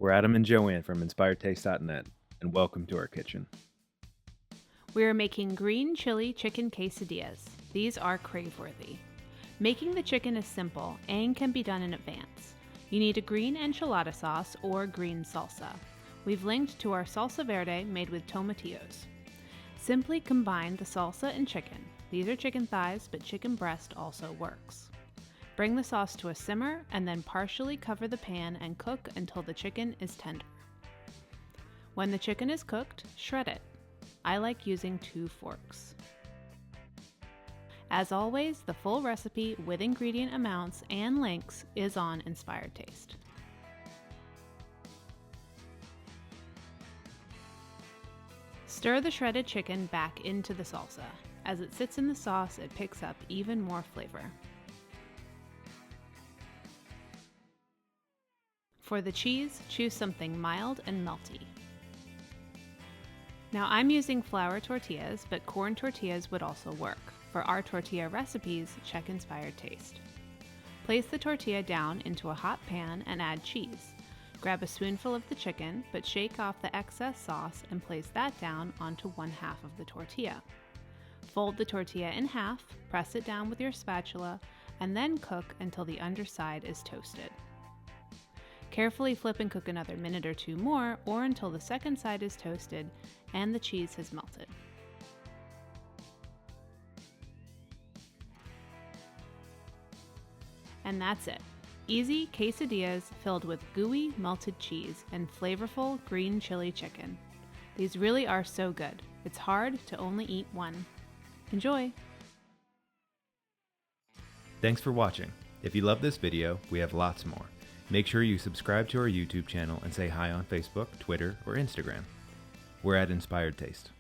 We're Adam and Joanne from InspiredTaste.net, and welcome to our kitchen. We are making green chili chicken quesadillas. These are crave-worthy. Making the chicken is simple and can be done in advance. You need a green enchilada sauce or green salsa. We've linked to our salsa verde made with tomatillos. Simply combine the salsa and chicken. These are chicken thighs, but chicken breast also works. Bring the sauce to a simmer and then partially cover the pan and cook until the chicken is tender. When the chicken is cooked, shred it. I like using 2 forks. As always, the full recipe with ingredient amounts and links is on Inspired Taste. Stir the shredded chicken back into the salsa. As it sits in the sauce, it picks up even more flavor. For the cheese, choose something mild and melty. Now I'm using flour tortillas, but corn tortillas would also work. For our tortilla recipes, check Inspired Taste. Place the tortilla down into a hot pan and add cheese. Grab a spoonful of the chicken, but shake off the excess sauce and place that down onto 1/2 of the tortilla. Fold the tortilla in half, press it down with your spatula, and then cook until the underside is toasted. Carefully flip and cook another minute or 2 more, or until the second side is toasted and the cheese has melted. And that's it. Easy quesadillas filled with gooey melted cheese and flavorful green chili chicken. These really are so good. It's hard to only eat one. Enjoy! Thanks for watching. If you love this video, we have lots more. Make sure you subscribe to our YouTube channel and say hi on Facebook, Twitter, or Instagram. We're at Inspired Taste.